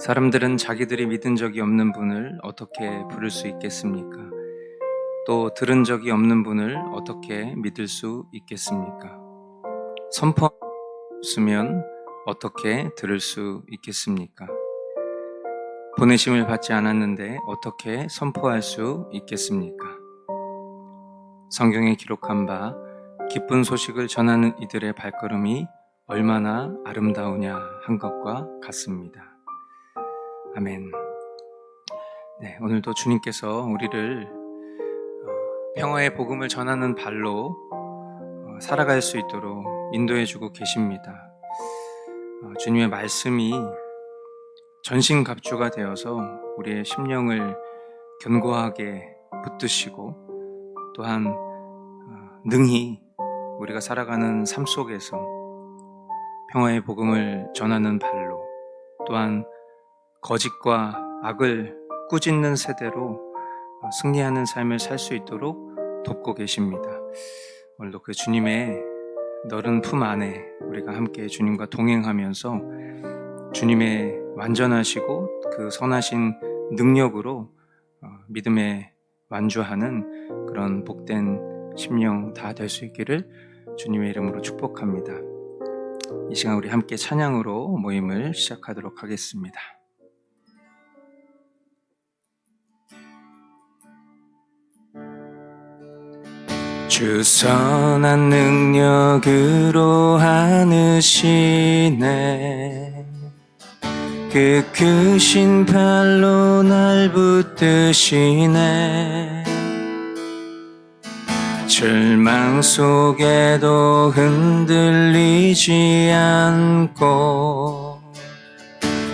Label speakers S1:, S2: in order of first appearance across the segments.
S1: 사람들은 자기들이 믿은 적이 없는 분을 어떻게 부를 수 있겠습니까? 또 들은 적이 없는 분을 어떻게 믿을 수 있겠습니까? 선포하면 어떻게 들을 수 있겠습니까? 보내심을 받지 않았는데 어떻게 선포할 수 있겠습니까? 성경에 기록한 바 기쁜 소식을 전하는 이들의 발걸음이 얼마나 아름다우냐 한 것과 같습니다. 아멘. 네, 오늘도 주님께서 우리를 평화의 복음을 전하는 발로 살아갈 수 있도록 인도해주고 계십니다. 주님의 말씀이 전신갑주가 되어서 우리의 심령을 견고하게 붙드시고 또한 능히 우리가 살아가는 삶 속에서 평화의 복음을 전하는 발로 또한 거짓과 악을 꾸짖는 세대로 승리하는 삶을 살 수 있도록 돕고 계십니다. 오늘도 그 주님의 넓은 품 안에 우리가 함께 주님과 동행하면서 주님의 완전하시고 그 선하신 능력으로 믿음에 완주하는 그런 복된 심령 다 될 수 있기를 주님의 이름으로 축복합니다. 이 시간 우리 함께 찬양으로 모임을 시작하도록 하겠습니다. 주 선한 능력으로 안으시네 그 크신 팔로 날 붙드시네 절망 속에도 흔들리지 않고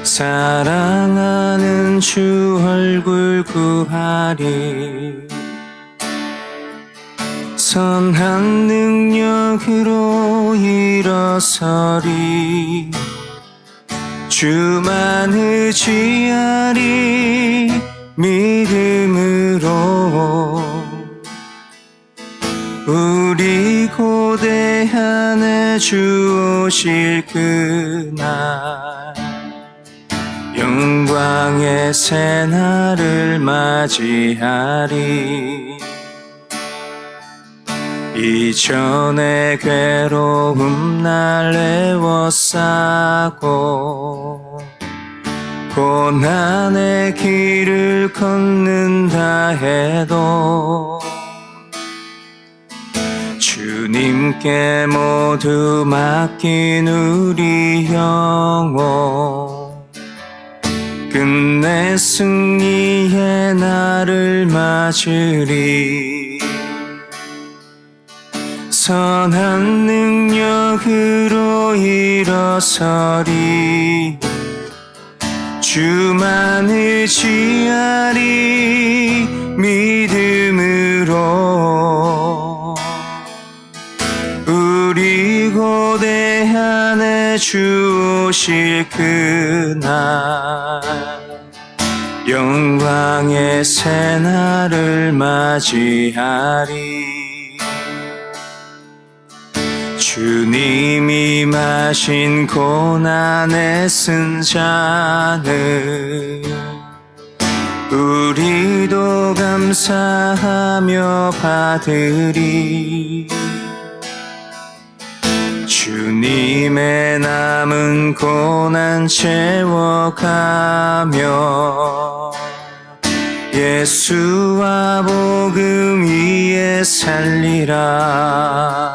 S1: 사랑하는 주 얼굴 구하리 선한 능력으로 일어서리 주만 의지하리 믿음으로 우리 고대 안에 주 오실 그날 영광의 새날을 맞이하리 이전의 괴로움 날 애워싸고 고난의 길을 걷는다 해도 주님께 모두 맡긴 우리 영혼 끝내 승리의 날을 맞으리 선한 능력으로 일어서리 주만 의지하리 믿음으로 우리 고대 안에 주 오실 그날 영광의 새날을 맞이하리 주님이 마신 고난의 쓴 잔을 우리도 감사하며 받으리 주님의 남은 고난 채워가며 예수와 복음 위에 살리라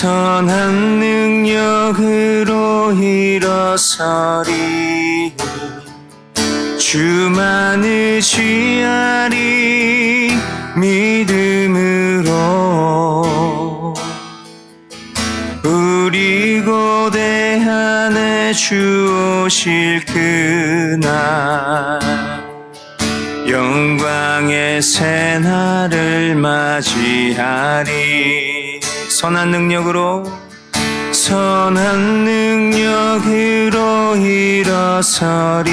S1: 선한 능력으로 일어서리 주만 의지하리 믿음으로 우리 고대 안에 주 오실 그날 영광의 새날을 맞이하리 선한 능력으로 일어서리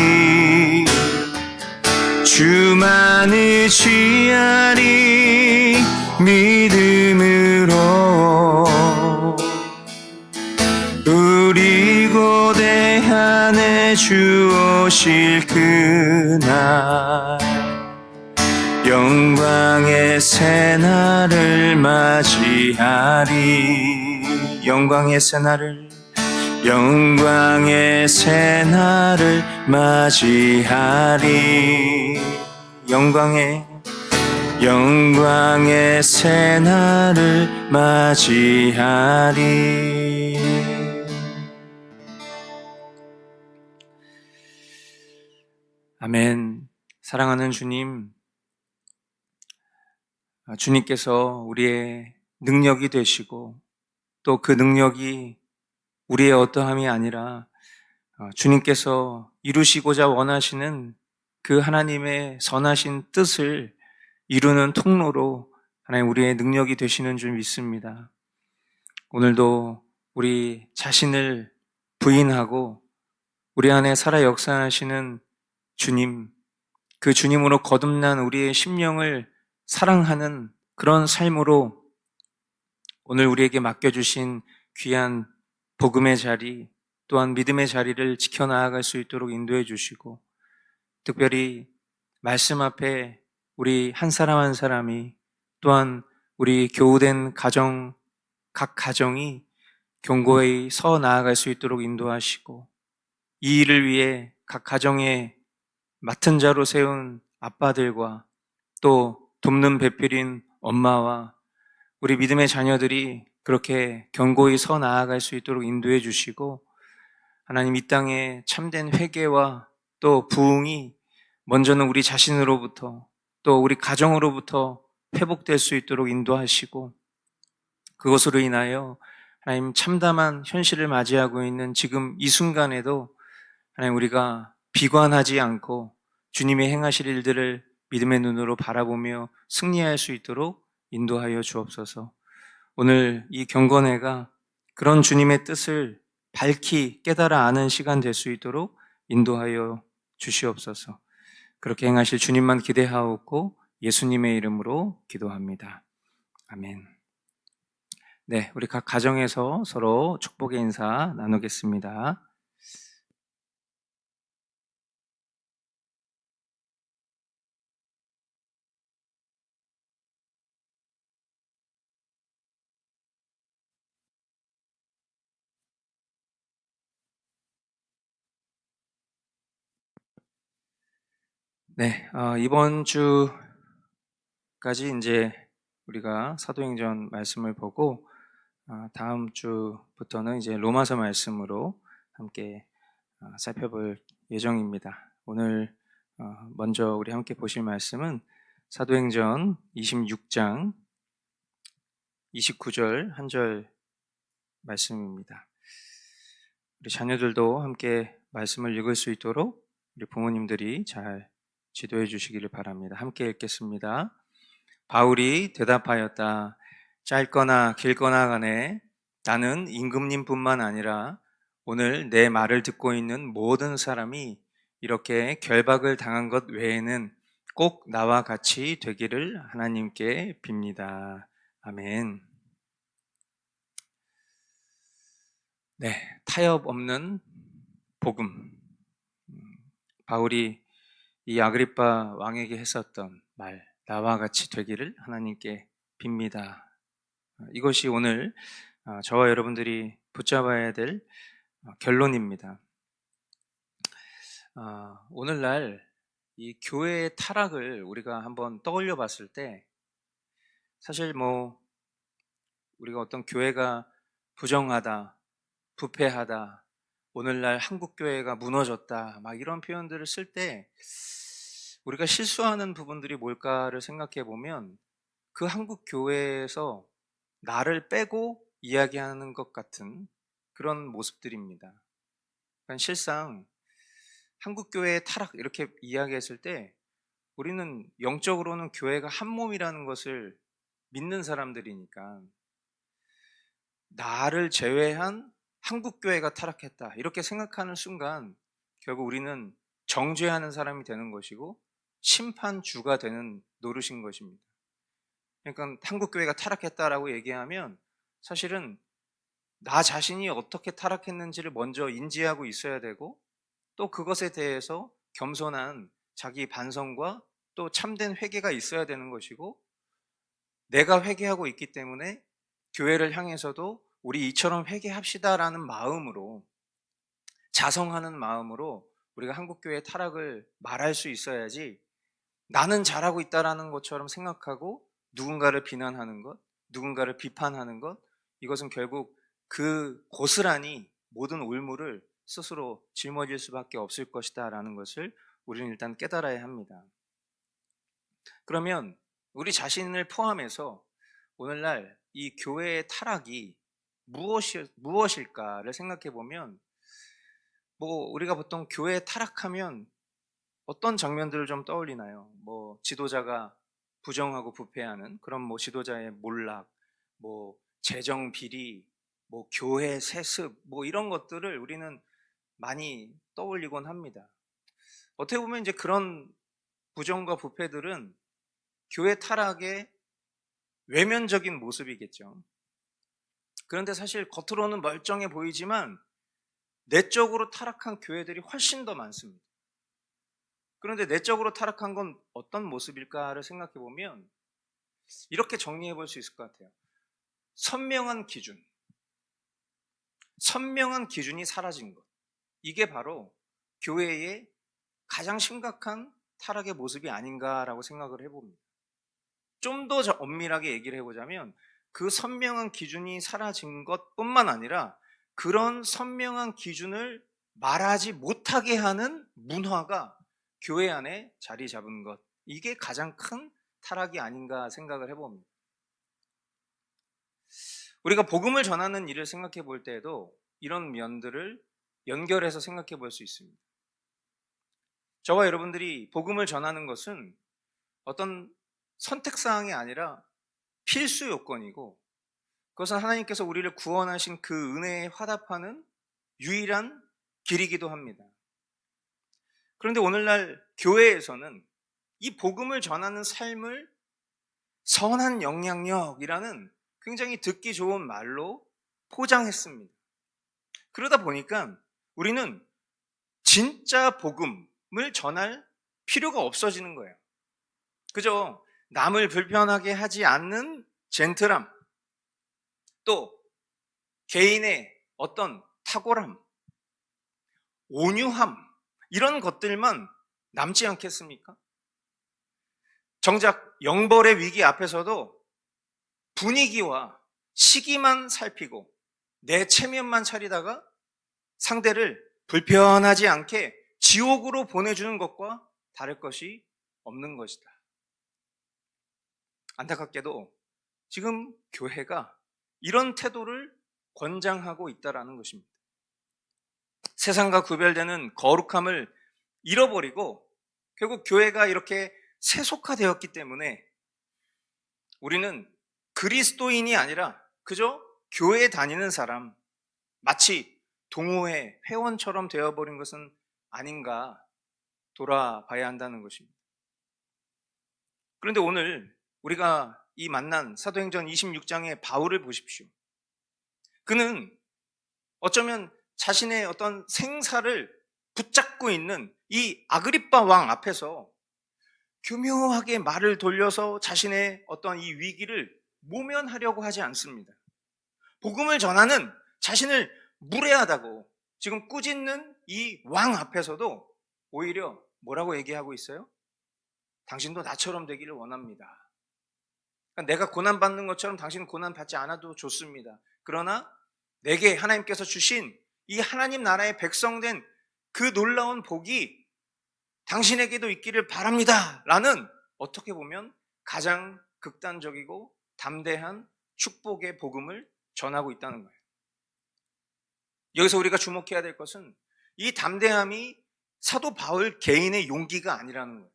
S1: 주만 의지하리 믿음으로 우리 곳 고대한에 주 오실 그날 영광의 새날을 맞이하리. 영광의 새날을 맞이하리. 영광의 새날을 맞이하리. 아멘. 사랑하는 주님, 주님께서 우리의 능력이 되시고 또 그 능력이 우리의 어떠함이 아니라 주님께서 이루시고자 원하시는 그 하나님의 선하신 뜻을 이루는 통로로 하나님 우리의 능력이 되시는 줄 믿습니다. 오늘도 우리 자신을 부인하고 우리 안에 살아 역사하시는 주님, 그 주님으로 거듭난 우리의 심령을 사랑하는 그런 삶으로 오늘 우리에게 맡겨주신 귀한 복음의 자리, 또한 믿음의 자리를 지켜나아갈 수 있도록 인도해 주시고, 특별히 말씀 앞에 우리 한 사람 한 사람이, 또한 우리 교우된 가정, 각 가정이 견고히 서 나아갈 수 있도록 인도하시고, 이 일을 위해 각 가정에 맡은 자로 세운 아빠들과 또 돕는 배필인 엄마와 우리 믿음의 자녀들이 그렇게 견고히 서 나아갈 수 있도록 인도해 주시고, 하나님 이 땅에 참된 회개와 또 부흥이 먼저는 우리 자신으로부터 또 우리 가정으로부터 회복될 수 있도록 인도하시고, 그것으로 인하여 하나님 참담한 현실을 맞이하고 있는 지금 이 순간에도 하나님 우리가 비관하지 않고 주님의 행하실 일들을 믿음의 눈으로 바라보며 승리할 수 있도록 인도하여 주옵소서. 오늘 이 경건회가 그런 주님의 뜻을 밝히 깨달아 아는 시간 될 수 있도록 인도하여 주시옵소서. 그렇게 행하실 주님만 기대하옵고 예수님의 이름으로 기도합니다. 아멘. 네, 우리 각 가정에서 서로 축복의 인사 나누겠습니다. 네, 이번 주까지 이제 우리가 사도행전 말씀을 보고 다음 주부터는 이제 로마서 말씀으로 함께 살펴볼 예정입니다. 오늘 먼저 우리 함께 보실 말씀은 사도행전 26장 29절 한 절 말씀입니다. 우리 자녀들도 함께 말씀을 읽을 수 있도록 우리 부모님들이 잘 지도해 주시기를 바랍니다. 함께 읽겠습니다. 바울이 대답하였다. 짧거나 길거나 간에 나는 임금님뿐만 아니라 오늘 내 말을 듣고 있는 모든 사람이 이렇게 결박을 당한 것 외에는 꼭 나와 같이 되기를 하나님께 빕니다. 아멘. 네, 타협 없는 복음. 바울이 이 아그리빠 왕에게 했었던 말, 나와 같이 되기를 하나님께 빕니다. 이것이 오늘 저와 여러분들이 붙잡아야 될 결론입니다. 오늘날 이 교회의 타락을 우리가 한번 떠올려 봤을 때 사실 우리가 어떤 교회가 부정하다, 부패하다, 오늘날 한국교회가 무너졌다, 막 이런 표현들을 쓸 때 우리가 실수하는 부분들이 뭘까를 생각해 보면 그 한국교회에서 나를 빼고 이야기하는 것 같은 그런 모습들입니다. 그러니까 실상 한국교회의 타락 이렇게 이야기했을 때 우리는 영적으로는 교회가 한 몸이라는 것을 믿는 사람들이니까 나를 제외한 한국교회가 타락했다 이렇게 생각하는 순간 결국 우리는 정죄하는 사람이 되는 것이고 심판주가 되는 노릇인 것입니다. 그러니까 한국교회가 타락했다라고 얘기하면 사실은 나 자신이 어떻게 타락했는지를 먼저 인지하고 있어야 되고, 또 그것에 대해서 겸손한 자기 반성과 또 참된 회개가 있어야 되는 것이고, 내가 회개하고 있기 때문에 교회를 향해서도 우리 이처럼 회개합시다라는 마음으로, 자성하는 마음으로 우리가 한국교회의 타락을 말할 수 있어야지, 나는 잘하고 있다라는 것처럼 생각하고 누군가를 비난하는 것, 누군가를 비판하는 것, 이것은 결국 그 고스란히 모든 올무를 스스로 짊어질 수밖에 없을 것이다 라는 것을 우리는 일단 깨달아야 합니다. 그러면 우리 자신을 포함해서 오늘날 이 교회의 타락이 무엇일까를 생각해 보면, 우리가 보통 교회 타락하면 어떤 장면들을 좀 떠올리나요? 지도자가 부정하고 부패하는 그런 지도자의 몰락, 재정 비리, 교회 세습, 이런 것들을 우리는 많이 떠올리곤 합니다. 어떻게 보면 이제 그런 부정과 부패들은 교회 타락의 외면적인 모습이겠죠. 그런데 사실 겉으로는 멀쩡해 보이지만 내적으로 타락한 교회들이 훨씬 더 많습니다. 그런데 내적으로 타락한 건 어떤 모습일까를 생각해 보면 이렇게 정리해 볼 수 있을 것 같아요. 선명한 기준이 사라진 것. 이게 바로 교회의 가장 심각한 타락의 모습이 아닌가라고 생각을 해봅니다. 좀 더 엄밀하게 얘기를 해보자면 그 선명한 기준이 사라진 것뿐만 아니라 그런 선명한 기준을 말하지 못하게 하는 문화가 교회 안에 자리 잡은 것, 이게 가장 큰 타락이 아닌가 생각을 해봅니다. 우리가 복음을 전하는 일을 생각해 볼 때에도 이런 면들을 연결해서 생각해 볼 수 있습니다. 저와 여러분들이 복음을 전하는 것은 어떤 선택사항이 아니라 필수 요건이고, 그것은 하나님께서 우리를 구원하신 그 은혜에 화답하는 유일한 길이기도 합니다. 그런데 오늘날 교회에서는 이 복음을 전하는 삶을 선한 영향력이라는 굉장히 듣기 좋은 말로 포장했습니다. 그러다 보니까 우리는 진짜 복음을 전할 필요가 없어지는 거예요. 그저 남을 불편하게 하지 않는 젠틀함, 또 개인의 어떤 탁월함, 온유함, 이런 것들만 남지 않겠습니까? 정작 영벌의 위기 앞에서도 분위기와 시기만 살피고 내 체면만 차리다가 상대를 불편하지 않게 지옥으로 보내주는 것과 다를 것이 없는 것이다. 안타깝게도 지금 교회가 이런 태도를 권장하고 있다는 것입니다. 세상과 구별되는 거룩함을 잃어버리고 결국 교회가 이렇게 세속화되었기 때문에 우리는 그리스도인이 아니라 그저 교회에 다니는 사람, 마치 동호회 회원처럼 되어버린 것은 아닌가 돌아봐야 한다는 것입니다. 그런데 오늘 우리가 이 만난 사도행전 26장의 바울을 보십시오. 그는 어쩌면 자신의 어떤 생사를 붙잡고 있는 이 아그리빠 왕 앞에서 교묘하게 말을 돌려서 자신의 어떤 이 위기를 모면하려고 하지 않습니다. 복음을 전하는 자신을 무례하다고 지금 꾸짖는 이 왕 앞에서도 오히려 뭐라고 얘기하고 있어요? 당신도 나처럼 되기를 원합니다. 그러니까 내가 고난받는 것처럼 당신은 고난받지 않아도 좋습니다. 그러나 내게 하나님께서 주신 이 하나님 나라의 백성된 그 놀라운 복이 당신에게도 있기를 바랍니다 라는, 어떻게 보면 가장 극단적이고 담대한 축복의 복음을 전하고 있다는 거예요. 여기서 우리가 주목해야 될 것은 이 담대함이 사도 바울 개인의 용기가 아니라는 거예요.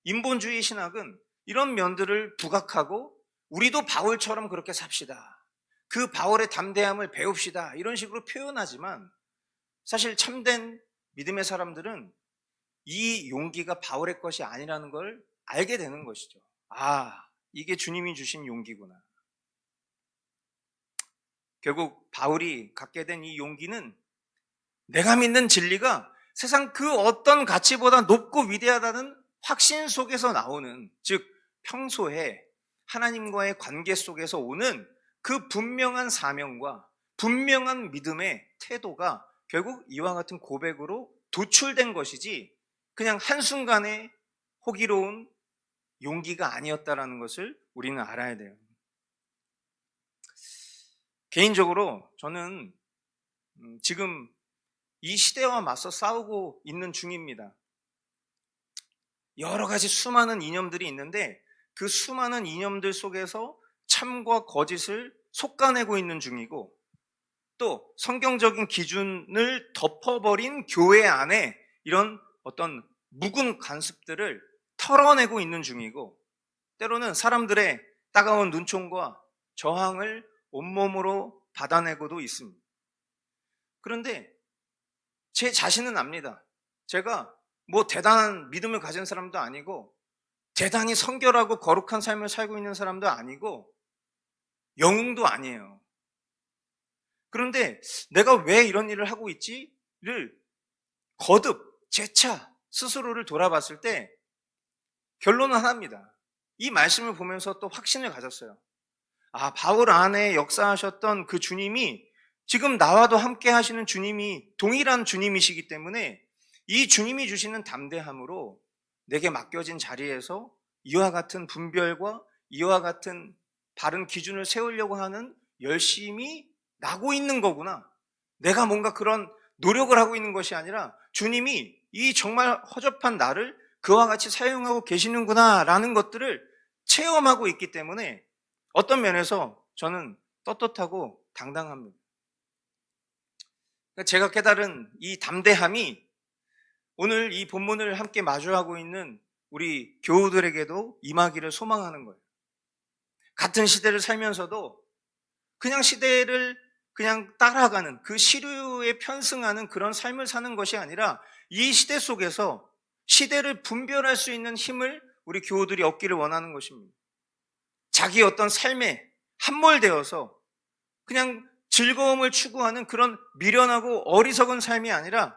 S1: 인본주의 신학은 이런 면들을 부각하고 우리도 바울처럼 그렇게 삽시다, 그 바울의 담대함을 배웁시다, 이런 식으로 표현하지만 사실 참된 믿음의 사람들은 이 용기가 바울의 것이 아니라는 걸 알게 되는 것이죠. 아, 이게 주님이 주신 용기구나. 결국 바울이 갖게 된 이 용기는 내가 믿는 진리가 세상 그 어떤 가치보다 높고 위대하다는 확신 속에서 나오는, 즉 평소에 하나님과의 관계 속에서 오는 그 분명한 사명과 분명한 믿음의 태도가 결국 이와 같은 고백으로 도출된 것이지 그냥 한순간에 호기로운 용기가 아니었다라는 것을 우리는 알아야 돼요. 개인적으로 저는 지금 이 시대와 맞서 싸우고 있는 중입니다. 여러 가지 수많은 이념들이 있는데 그 수많은 이념들 속에서 참과 거짓을 솎아내고 있는 중이고, 또 성경적인 기준을 덮어버린 교회 안에 이런 어떤 묵은 관습들을 털어내고 있는 중이고, 때로는 사람들의 따가운 눈총과 저항을 온몸으로 받아내고도 있습니다. 그런데 제 자신은 압니다. 제가 뭐 대단한 믿음을 가진 사람도 아니고 대단히 성결하고 거룩한 삶을 살고 있는 사람도 아니고 영웅도 아니에요. 그런데 내가 왜 이런 일을 하고 있지를 거듭 재차 스스로를 돌아봤을 때 결론은 하나입니다. 이 말씀을 보면서 또 확신을 가졌어요. 아, 바울 안에 역사하셨던 그 주님이 지금 나와도 함께 하시는 주님이 동일한 주님이시기 때문에 이 주님이 주시는 담대함으로 내게 맡겨진 자리에서 이와 같은 분별과 이와 같은 바른 기준을 세우려고 하는 열심이 나고 있는 거구나. 내가 뭔가 그런 노력을 하고 있는 것이 아니라 주님이 이 정말 허접한 나를 그와 같이 사용하고 계시는구나 라는 것들을 체험하고 있기 때문에 어떤 면에서 저는 떳떳하고 당당합니다. 제가 깨달은 이 담대함이 오늘 이 본문을 함께 마주하고 있는 우리 교우들에게도 임하기를 소망하는 거예요. 같은 시대를 살면서도 그냥 시대를 그냥 따라가는, 그 시류에 편승하는 그런 삶을 사는 것이 아니라 이 시대 속에서 시대를 분별할 수 있는 힘을 우리 교우들이 얻기를 원하는 것입니다. 자기 어떤 삶에 함몰되어서 그냥 즐거움을 추구하는 그런 미련하고 어리석은 삶이 아니라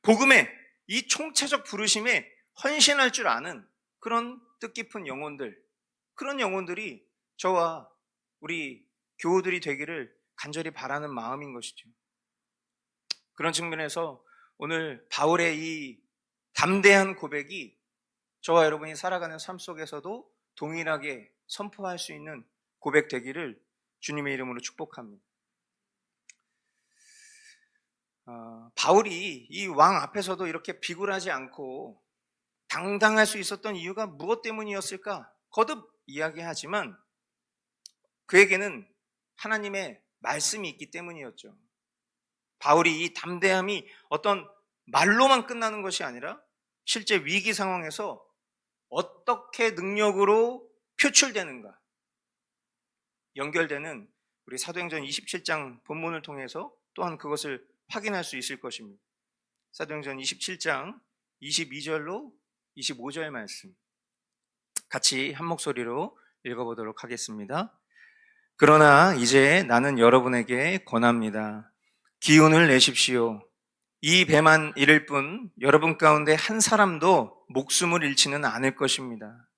S1: 복음의 이 총체적 부르심에 헌신할 줄 아는 그런 뜻깊은 영혼들, 그런 영혼들이 저와 우리 교우들이 되기를 간절히 바라는 마음인 것이죠. 그런 측면에서 오늘 바울의 이 담대한 고백이 저와 여러분이 살아가는 삶 속에서도 동일하게 선포할 수 있는 고백 되기를 주님의 이름으로 축복합니다. 바울이 이 왕 앞에서도 이렇게 비굴하지 않고 당당할 수 있었던 이유가 무엇 때문이었을까? 거듭 이야기하지만 그에게는 하나님의 말씀이 있기 때문이었죠. 바울이 이 담대함이 어떤 말로만 끝나는 것이 아니라 실제 위기 상황에서 어떻게 능력으로 표출되는가 연결되는 우리 사도행전 27장 본문을 통해서 또한 그것을 확인할 수 있을 것입니다. 사도행전 27장 22절로 25절 말씀 같이 한 목소리로 읽어보도록 하겠습니다. 그러나 이제 나는 여러분에게 권합니다. 기운을 내십시오. 이 배만 잃을 뿐 여러분 가운데 한 사람도 목숨을 잃지는 않을 것입니다.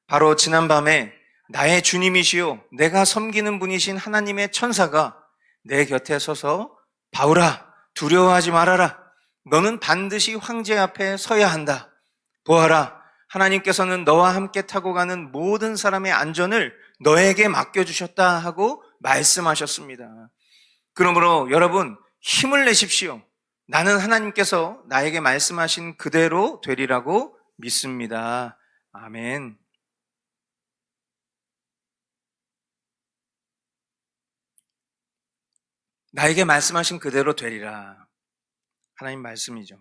S1: 바로 지난밤에 나의 주님이시요 내가 섬기는 분이신 하나님의 천사가 내 곁에 서서 바울아 두려워하지 말아라. 너는 반드시 황제 앞에 서야 한다. 보아라 하나님께서는 너와 함께 타고 가는 모든 사람의 안전을 너에게 맡겨주셨다 하고 말씀하셨습니다. 그러므로 여러분 힘을 내십시오. 나는 하나님께서 나에게 말씀하신 그대로 되리라고 믿습니다. 아멘. 나에게 말씀하신 그대로 되리라. 하나님 말씀이죠.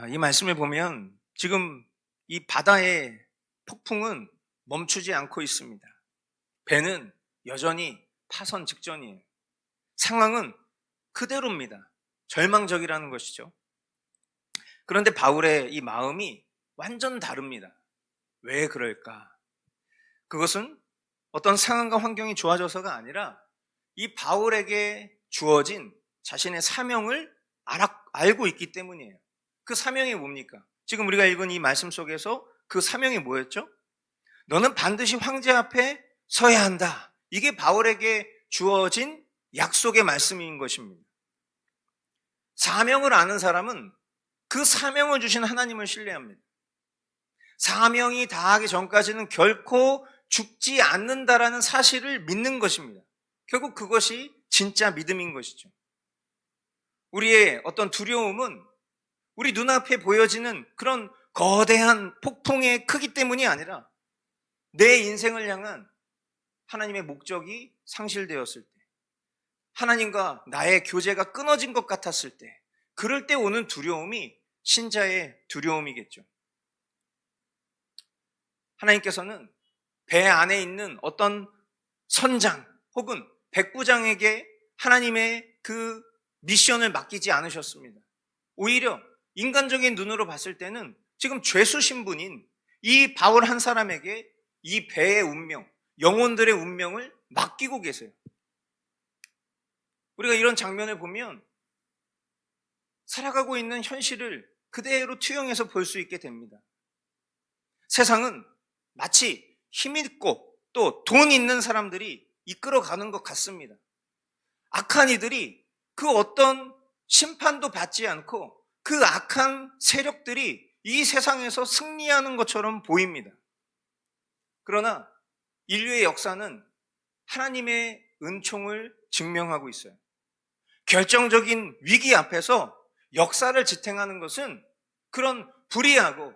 S1: 이 말씀을 보면 지금 이 바다의 폭풍은 멈추지 않고 있습니다. 배는 여전히 파선 직전이에요. 상황은 그대로입니다. 절망적이라는 것이죠. 그런데 바울의 이 마음이 완전 다릅니다. 왜 그럴까? 그것은 어떤 상황과 환경이 좋아져서가 아니라 이 바울에게 주어진 자신의 사명을 알고 있기 때문이에요. 그 사명이 뭡니까? 지금 우리가 읽은 이 말씀 속에서 그 사명이 뭐였죠? 너는 반드시 황제 앞에 서야 한다. 이게 바울에게 주어진 약속의 말씀인 것입니다. 사명을 아는 사람은 그 사명을 주신 하나님을 신뢰합니다. 사명이 다하기 전까지는 결코 죽지 않는다라는 사실을 믿는 것입니다. 결국 그것이 진짜 믿음인 것이죠. 우리의 어떤 두려움은 우리 눈앞에 보여지는 그런 거대한 폭풍의 크기 때문이 아니라 내 인생을 향한 하나님의 목적이 상실되었을 때, 하나님과 나의 교제가 끊어진 것 같았을 때, 그럴 때 오는 두려움이 신자의 두려움이겠죠. 하나님께서는 배 안에 있는 어떤 선장 혹은 백부장에게 하나님의 그 미션을 맡기지 않으셨습니다. 오히려 인간적인 눈으로 봤을 때는 지금 죄수 신분인 이 바울 한 사람에게 이 배의 운명, 영혼들의 운명을 맡기고 계세요. 우리가 이런 장면을 보면 살아가고 있는 현실을 그대로 투영해서 볼 수 있게 됩니다. 세상은 마치 힘있고 또 돈 있는 사람들이 이끌어가는 것 같습니다. 악한 이들이 그 어떤 심판도 받지 않고 그 악한 세력들이 이 세상에서 승리하는 것처럼 보입니다. 그러나 인류의 역사는 하나님의 은총을 증명하고 있어요. 결정적인 위기 앞에서 역사를 지탱하는 것은 그런 불의하고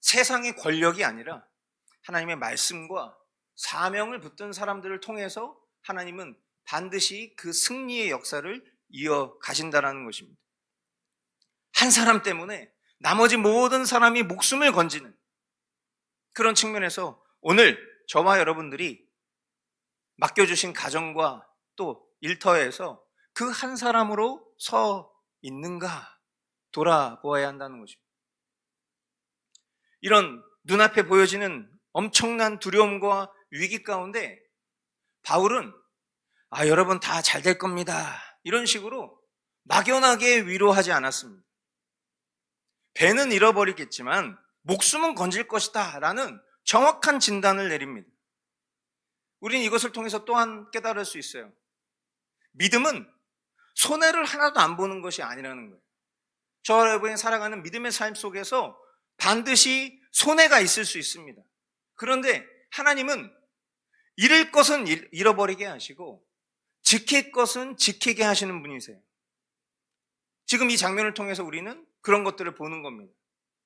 S1: 세상의 권력이 아니라 하나님의 말씀과 사명을 붙든 사람들을 통해서 하나님은 반드시 그 승리의 역사를 이어가신다는 것입니다. 한 사람 때문에 나머지 모든 사람이 목숨을 건지는 그런 측면에서 오늘 저와 여러분들이 맡겨주신 가정과 또 일터에서 그 한 사람으로 서 있는가 돌아보아야 한다는 것입니다. 이런 눈앞에 보여지는 엄청난 두려움과 위기 가운데 바울은 여러분 다 잘 될 겁니다. 이런 식으로 막연하게 위로하지 않았습니다. 배는 잃어버리겠지만 목숨은 건질 것이다 라는 정확한 진단을 내립니다. 우리는 이것을 통해서 또한 깨달을 수 있어요. 믿음은 손해를 하나도 안 보는 것이 아니라는 거예요. 저와 여러분이 살아가는 믿음의 삶 속에서 반드시 손해가 있을 수 있습니다. 그런데 하나님은 잃을 것은 잃어버리게 하시고 지킬 것은 지키게 하시는 분이세요. 지금 이 장면을 통해서 우리는 그런 것들을 보는 겁니다.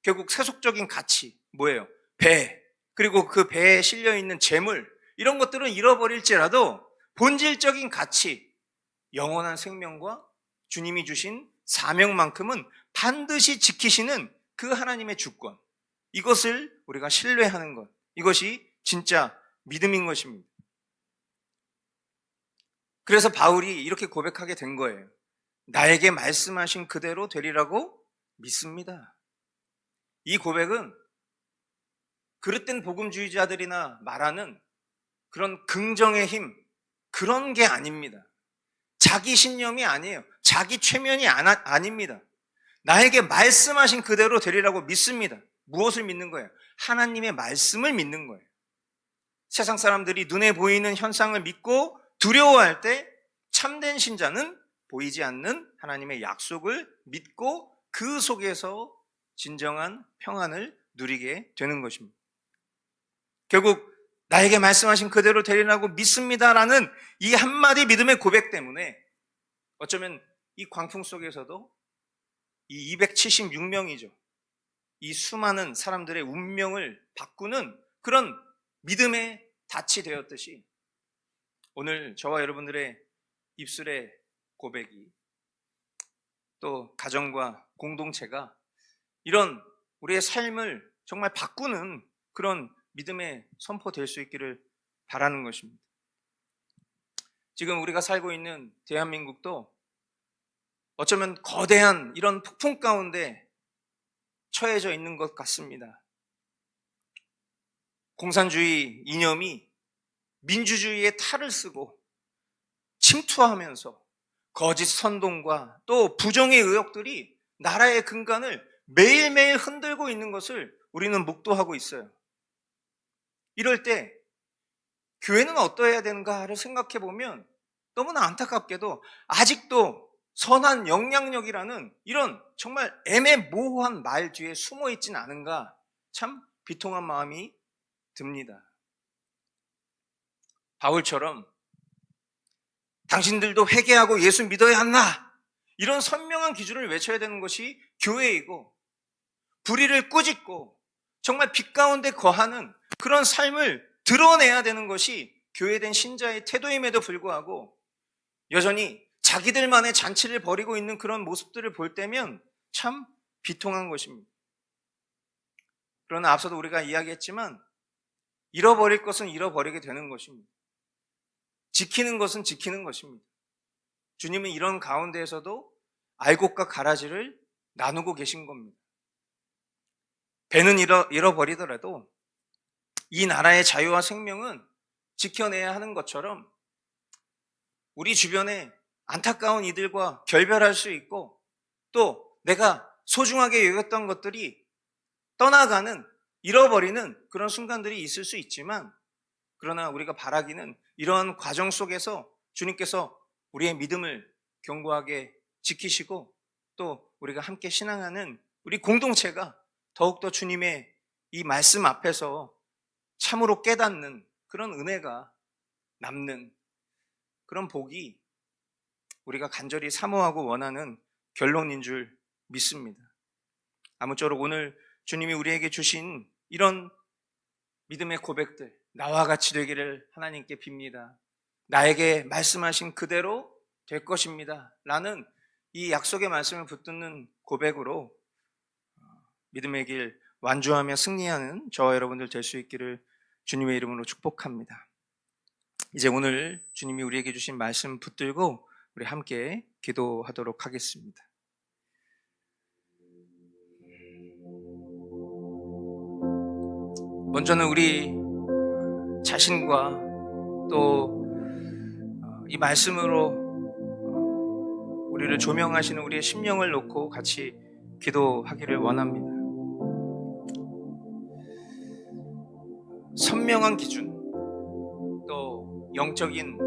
S1: 결국 세속적인 가치, 뭐예요? 배, 그리고 그 배에 실려있는 재물, 이런 것들은 잃어버릴지라도 본질적인 가치, 영원한 생명과 주님이 주신 사명만큼은 반드시 지키시는 그 하나님의 주권, 이것을 우리가 신뢰하는 것, 이것이 진짜 믿음인 것입니다. 그래서 바울이 이렇게 고백하게 된 거예요. 나에게 말씀하신 그대로 되리라고 믿습니다. 이 고백은 그릇된 복음주의자들이나 말하는 그런 긍정의 힘, 그런 게 아닙니다. 자기 신념이 아니에요. 자기 최면이 아닙니다. 나에게 말씀하신 그대로 되리라고 믿습니다. 무엇을 믿는 거예요? 하나님의 말씀을 믿는 거예요. 세상 사람들이 눈에 보이는 현상을 믿고 두려워할 때 참된 신자는 보이지 않는 하나님의 약속을 믿고 그 속에서 진정한 평안을 누리게 되는 것입니다. 결국 나에게 말씀하신 그대로 되리라고 믿습니다라는 이 한마디 믿음의 고백 때문에 어쩌면 이 광풍 속에서도 이 276명이죠. 이 수많은 사람들의 운명을 바꾸는 그런 믿음의 닻이 되었듯이 오늘 저와 여러분들의 입술의 고백이 또 가정과 공동체가 이런 우리의 삶을 정말 바꾸는 그런 믿음의 선포될 수 있기를 바라는 것입니다. 지금 우리가 살고 있는 대한민국도 어쩌면 거대한 이런 폭풍 가운데 처해져 있는 것 같습니다. 공산주의 이념이 민주주의의 탈을 쓰고 침투하면서 거짓 선동과 또 부정의 의혹들이 나라의 근간을 매일매일 흔들고 있는 것을 우리는 목도하고 있어요. 이럴 때 교회는 어떠해야 되는가를 생각해 보면 너무나 안타깝게도 아직도 선한 영향력이라는 이런 정말 애매모호한 말 뒤에 숨어 있진 않은가, 참 비통한 마음이 듭니다. 바울처럼 당신들도 회개하고 예수 믿어야 한다, 이런 선명한 기준을 외쳐야 되는 것이 교회이고, 불의를 꾸짖고 정말 빛 가운데 거하는 그런 삶을 드러내야 되는 것이 교회된 신자의 태도임에도 불구하고 여전히 자기들만의 잔치를 벌이고 있는 그런 모습들을 볼 때면 참 비통한 것입니다. 그러나 앞서도 우리가 이야기했지만 잃어버릴 것은 잃어버리게 되는 것입니다. 지키는 것은 지키는 것입니다. 주님은 이런 가운데에서도 알곡과 가라지를 나누고 계신 겁니다. 배는 잃어버리더라도 이 나라의 자유와 생명은 지켜내야 하는 것처럼 우리 주변에 안타까운 이들과 결별할 수 있고, 또 내가 소중하게 여겼던 것들이 떠나가는, 잃어버리는 그런 순간들이 있을 수 있지만, 그러나 우리가 바라기는 이러한 과정 속에서 주님께서 우리의 믿음을 견고하게 지키시고, 또 우리가 함께 신앙하는 우리 공동체가 더욱더 주님의 이 말씀 앞에서 참으로 깨닫는 그런 은혜가 남는 그런 복이 우리가 간절히 사모하고 원하는 결론인 줄 믿습니다. 아무쪼록 오늘 주님이 우리에게 주신 이런 믿음의 고백들, 나와 같이 되기를 하나님께 빕니다. 나에게 말씀하신 그대로 될 것입니다 라는 이 약속의 말씀을 붙드는 고백으로 믿음의 길 완주하며 승리하는 저와 여러분들 될 수 있기를 주님의 이름으로 축복합니다. 이제 오늘 주님이 우리에게 주신 말씀 붙들고 우리 함께 기도하도록 하겠습니다. 먼저는 우리 자신과 또 이 말씀으로 우리를 조명하시는 우리의 심령을 놓고 같이 기도하기를 원합니다. 선명한 기준, 또 영적인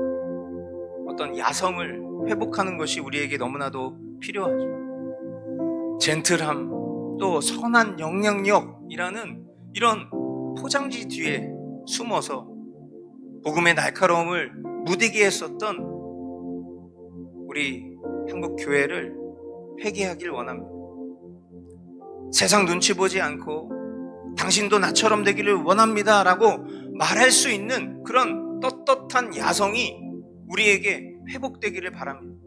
S1: 어떤 야성을 회복하는 것이 우리에게 너무나도 필요하죠. 젠틀함, 또 선한 영향력이라는 이런 포장지 뒤에 숨어서 복음의 날카로움을 무디게 했었던 우리 한국 교회를 회개하길 원합니다. 세상 눈치 보지 않고 당신도 나처럼 되기를 원합니다 라고 말할 수 있는 그런 떳떳한 야성이 우리에게 회복되기를 바랍니다.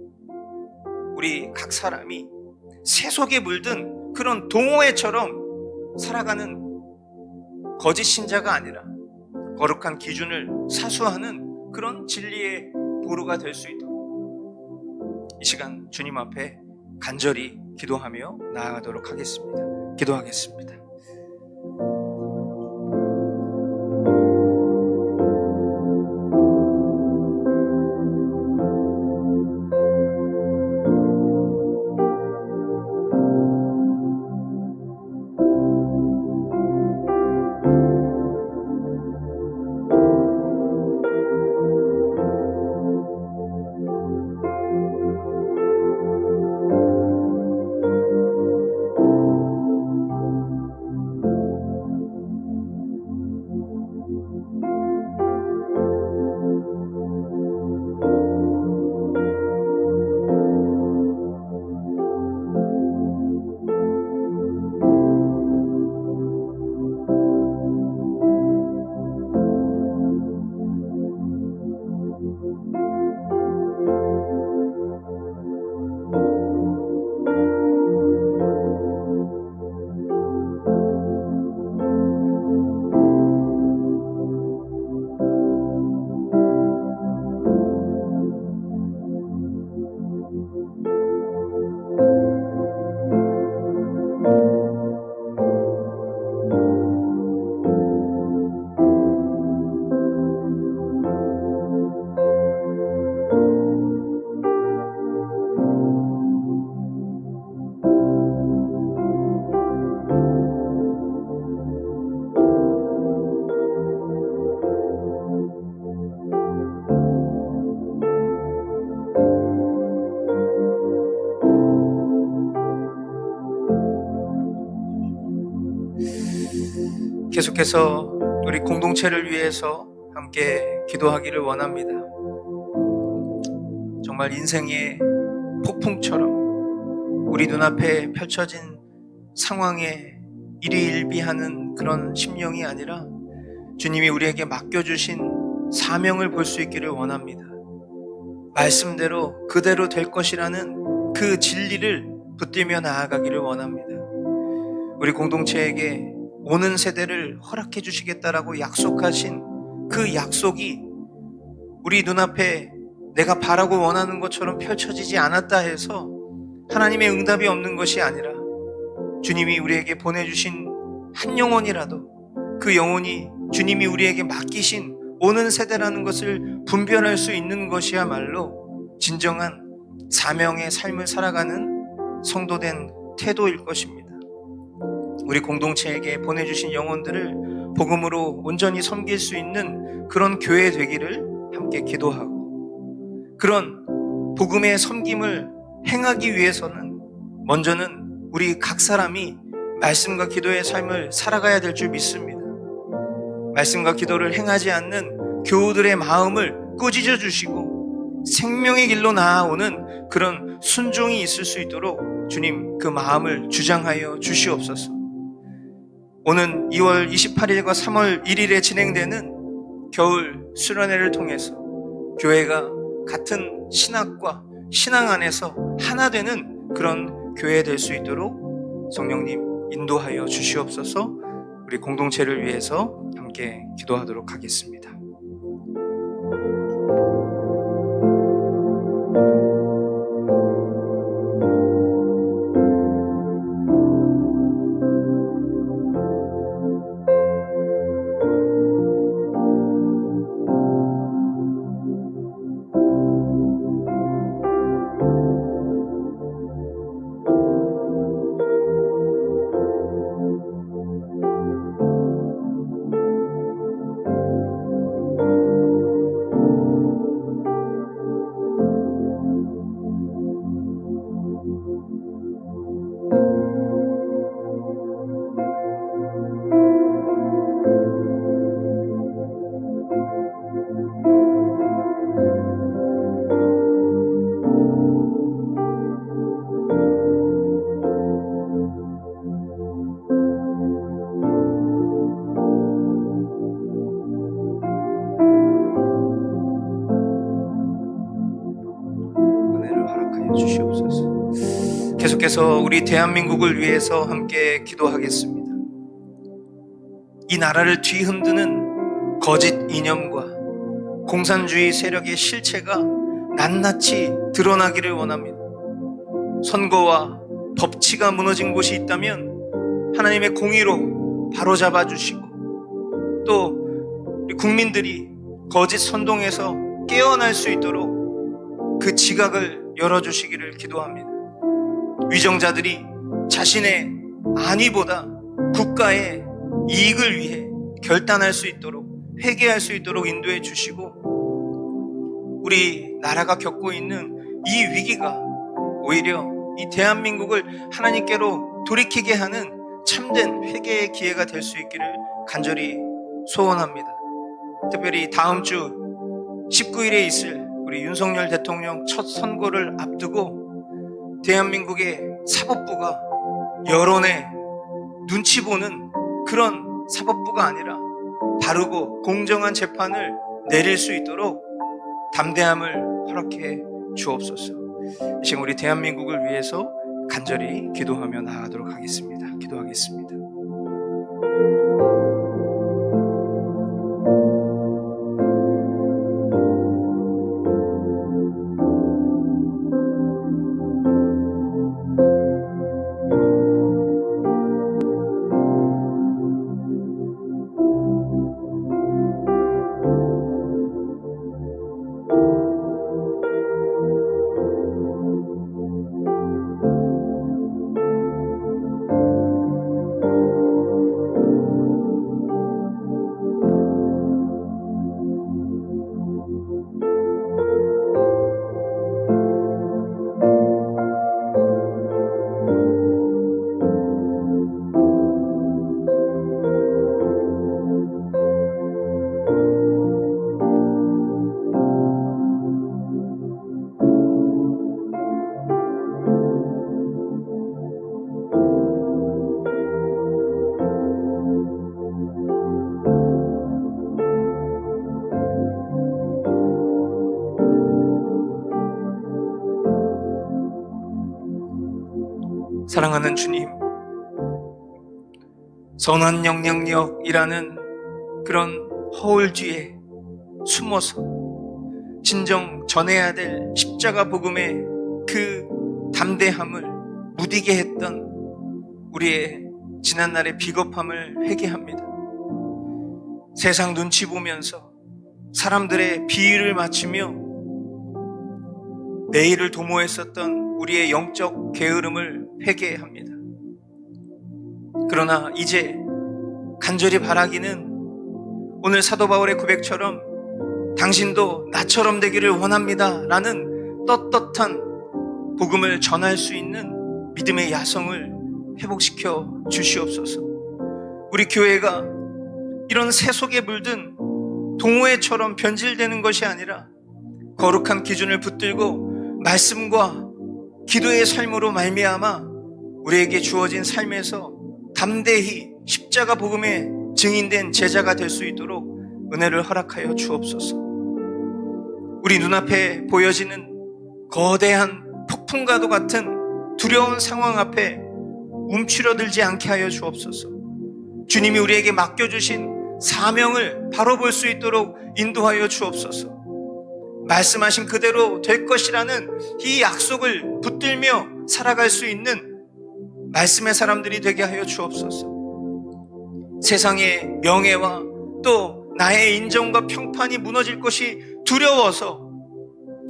S1: 우리 각 사람이 세속에 물든 그런 동호회처럼 살아가는 거짓 신자가 아니라 거룩한 기준을 사수하는 그런 진리의 보루가 될 수 있도록 이 시간 주님 앞에 간절히 기도하며 나아가도록 하겠습니다. 기도하겠습니다. 계속해서 우리 공동체를 위해서 함께 기도하기를 원합니다. 정말 인생의 폭풍처럼 우리 눈앞에 펼쳐진 상황에 일희일비하는 그런 심령이 아니라 주님이 우리에게 맡겨주신 사명을 볼 수 있기를 원합니다. 말씀대로 그대로 될 것이라는 그 진리를 붙들며 나아가기를 원합니다. 우리 공동체에게 오는 세대를 허락해 주시겠다라고 약속하신 그 약속이 우리 눈앞에 내가 바라고 원하는 것처럼 펼쳐지지 않았다 해서 하나님의 응답이 없는 것이 아니라 주님이 우리에게 보내주신 한 영혼이라도 그 영혼이 주님이 우리에게 맡기신 오는 세대라는 것을 분별할 수 있는 것이야말로 진정한 사명의 삶을 살아가는 성도된 태도일 것입니다. 우리 공동체에게 보내주신 영혼들을 복음으로 온전히 섬길 수 있는 그런 교회 되기를 함께 기도하고, 그런 복음의 섬김을 행하기 위해서는 먼저는 우리 각 사람이 말씀과 기도의 삶을 살아가야 될 줄 믿습니다. 말씀과 기도를 행하지 않는 교우들의 마음을 꾸짖어 주시고 생명의 길로 나아오는 그런 순종이 있을 수 있도록 주님 그 마음을 주장하여 주시옵소서. 오는 2월 28일과 3월 1일에 진행되는 겨울 수련회를 통해서 교회가 같은 신학과 신앙 안에서 하나 되는 그런 교회 될 수 있도록 성령님 인도하여 주시옵소서. 우리 공동체를 위해서 함께 기도하도록 하겠습니다. 주시옵소서. 계속해서 우리 대한민국을 위해서 함께 기도하겠습니다. 이 나라를 뒤흔드는 거짓 이념과 공산주의 세력의 실체가 낱낱이 드러나기를 원합니다. 선거와 법치가 무너진 곳이 있다면 하나님의 공의로 바로잡아 주시고, 또 우리 국민들이 거짓 선동에서 깨어날 수 있도록 그 지각을 열어주시기를 기도합니다. 위정자들이 자신의 안위보다 국가의 이익을 위해 결단할 수 있도록, 회개할 수 있도록 인도해 주시고, 우리 나라가 겪고 있는 이 위기가 오히려 이 대한민국을 하나님께로 돌이키게 하는 참된 회개의 기회가 될 수 있기를 간절히 소원합니다. 특별히 다음 주 19일에 있을 우리 윤석열 대통령 첫 선거를 앞두고 대한민국의 사법부가 여론의 눈치 보는 그런 사법부가 아니라 바르고 공정한 재판을 내릴 수 있도록 담대함을 허락해 주옵소서. 지금 우리 대한민국을 위해서 간절히 기도하며 나아가도록 하겠습니다. 기도하겠습니다. 사랑하는 주님, 선한 영향력이라는 그런 허울 뒤에 숨어서 진정 전해야 될 십자가 복음의 그 담대함을 무디게 했던 우리의 지난날의 비겁함을 회개합니다. 세상 눈치 보면서 사람들의 비위를 맞추며 내일을 도모했었던 우리의 영적 게으름을 회개합니다. 그러나 이제 간절히 바라기는 오늘 사도 바울의 고백처럼 당신도 나처럼 되기를 원합니다 라는 떳떳한 복음을 전할 수 있는 믿음의 야성을 회복시켜 주시옵소서. 우리 교회가 이런 새 속에 물든 동호회처럼 변질되는 것이 아니라 거룩한 기준을 붙들고 말씀과 기도의 삶으로 말미암아 우리에게 주어진 삶에서 담대히 십자가 복음의 증인된 제자가 될 수 있도록 은혜를 허락하여 주옵소서. 우리 눈앞에 보여지는 거대한 폭풍과도 같은 두려운 상황 앞에 움츠러들지 않게 하여 주옵소서. 주님이 우리에게 맡겨주신 사명을 바로 볼 수 있도록 인도하여 주옵소서. 말씀하신 그대로 될 것이라는 이 약속을 붙들며 살아갈 수 있는 말씀의 사람들이 되게 하여 주옵소서. 세상의 명예와 또 나의 인정과 평판이 무너질 것이 두려워서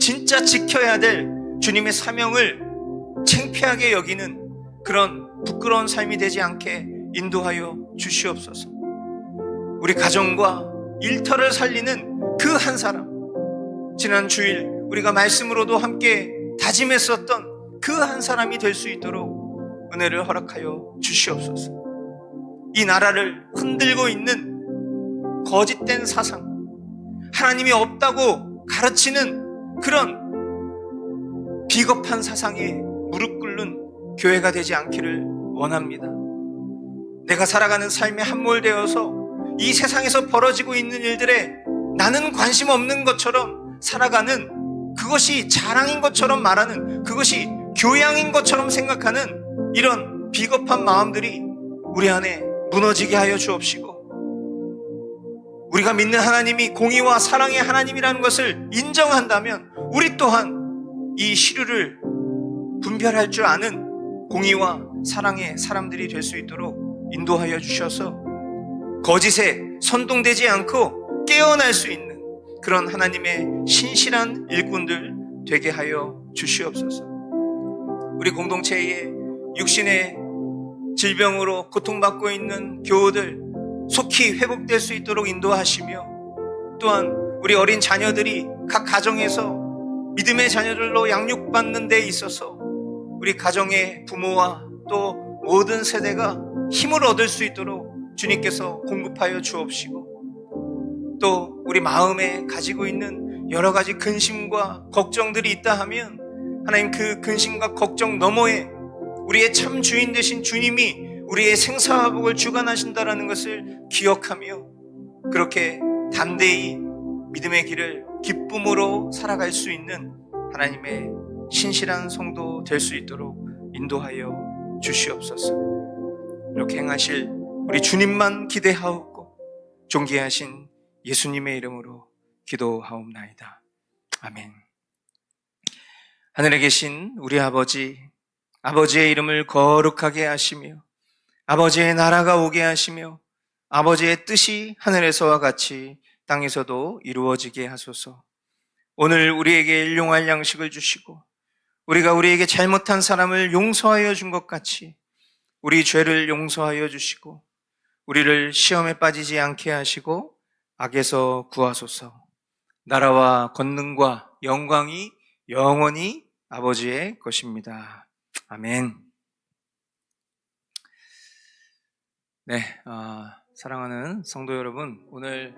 S1: 진짜 지켜야 될 주님의 사명을 창피하게 여기는 그런 부끄러운 삶이 되지 않게 인도하여 주시옵소서. 우리 가정과 일터를 살리는 그 한 사람, 지난 주일 우리가 말씀으로도 함께 다짐했었던 그 한 사람이 될 수 있도록 은혜를 허락하여 주시옵소서. 이 나라를 흔들고 있는 거짓된 사상, 하나님이 없다고 가르치는 그런 비겁한 사상에 무릎 꿇는 교회가 되지 않기를 원합니다. 내가 살아가는 삶에 함몰되어서 이 세상에서 벌어지고 있는 일들에 나는 관심 없는 것처럼 살아가는, 그것이 자랑인 것처럼 말하는, 그것이 교양인 것처럼 생각하는 이런 비겁한 마음들이 우리 안에 무너지게 하여 주옵시고, 우리가 믿는 하나님이 공의와 사랑의 하나님이라는 것을 인정한다면 우리 또한 이 시류를 분별할 줄 아는 공의와 사랑의 사람들이 될 수 있도록 인도하여 주셔서 거짓에 선동되지 않고 깨어날 수 있는 그런 하나님의 신실한 일꾼들 되게 하여 주시옵소서. 우리 공동체에 육신의 질병으로 고통받고 있는 교우들 속히 회복될 수 있도록 인도하시며, 또한 우리 어린 자녀들이 각 가정에서 믿음의 자녀들로 양육받는 데 있어서 우리 가정의 부모와 또 모든 세대가 힘을 얻을 수 있도록 주님께서 공급하여 주옵시고, 또 우리 마음에 가지고 있는 여러 가지 근심과 걱정들이 있다 하면 하나님 그 근심과 걱정 너머에 우리의 참 주인 되신 주님이 우리의 생사화복을 주관하신다라는 것을 기억하며 그렇게 담대히 믿음의 길을 기쁨으로 살아갈 수 있는 하나님의 신실한 성도 될 수 있도록 인도하여 주시옵소서. 이렇게 행하실 우리 주님만 기대하옵고 존귀하신 예수님의 이름으로 기도하옵나이다. 아멘. 하늘에 계신 우리 아버지, 아버지의 이름을 거룩하게 하시며 아버지의 나라가 오게 하시며 아버지의 뜻이 하늘에서와 같이 땅에서도 이루어지게 하소서. 오늘 우리에게 일용할 양식을 주시고 우리가 우리에게 잘못한 사람을 용서하여 준 것 같이 우리 죄를 용서하여 주시고 우리를 시험에 빠지지 않게 하시고 악에서 구하소서. 나라와 권능과 영광이 영원히 아버지의 것입니다. 아멘. 네, 사랑하는 성도 여러분, 오늘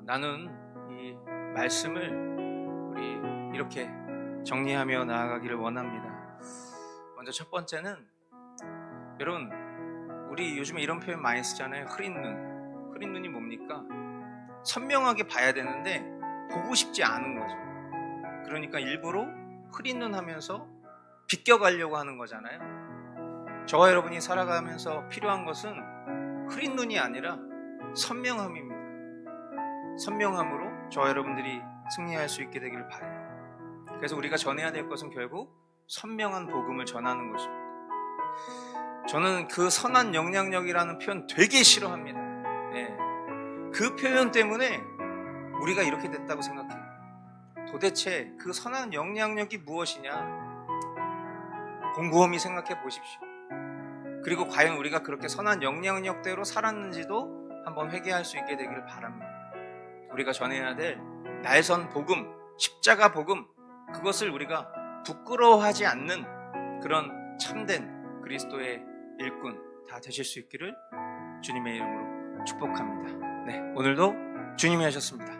S1: 나눈 이 말씀을 우리 이렇게 정리하며 나아가기를 원합니다. 먼저 첫 번째는, 여러분, 우리 요즘에 이런 표현 많이 쓰잖아요. 흐린 눈. 흐린 눈이 뭡니까? 선명하게 봐야 되는데 보고 싶지 않은 거죠. 그러니까 일부러 흐린 눈 하면서 비껴가려고 하는 거잖아요. 저와 여러분이 살아가면서 필요한 것은 흐린 눈이 아니라 선명함입니다. 선명함으로 저와 여러분들이 승리할 수 있게 되기를 바라요. 그래서 우리가 전해야 될 것은 결국 선명한 복음을 전하는 것입니다. 저는 그 선한 영향력이라는 표현 되게 싫어합니다. 예. 그 표현 때문에 우리가 이렇게 됐다고 생각해요. 도대체 그 선한 영향력이 무엇이냐? 곰곰이 생각해 보십시오. 그리고 과연 우리가 그렇게 선한 영향력대로 살았는지도 한번 회개할 수 있게 되기를 바랍니다. 우리가 전해야 될 날선 복음, 십자가 복음, 그것을 우리가 부끄러워하지 않는 그런 참된 그리스도의 일꾼 다 되실 수 있기를 주님의 이름으로 축복합니다. 네, 오늘도 주님이 하셨습니다.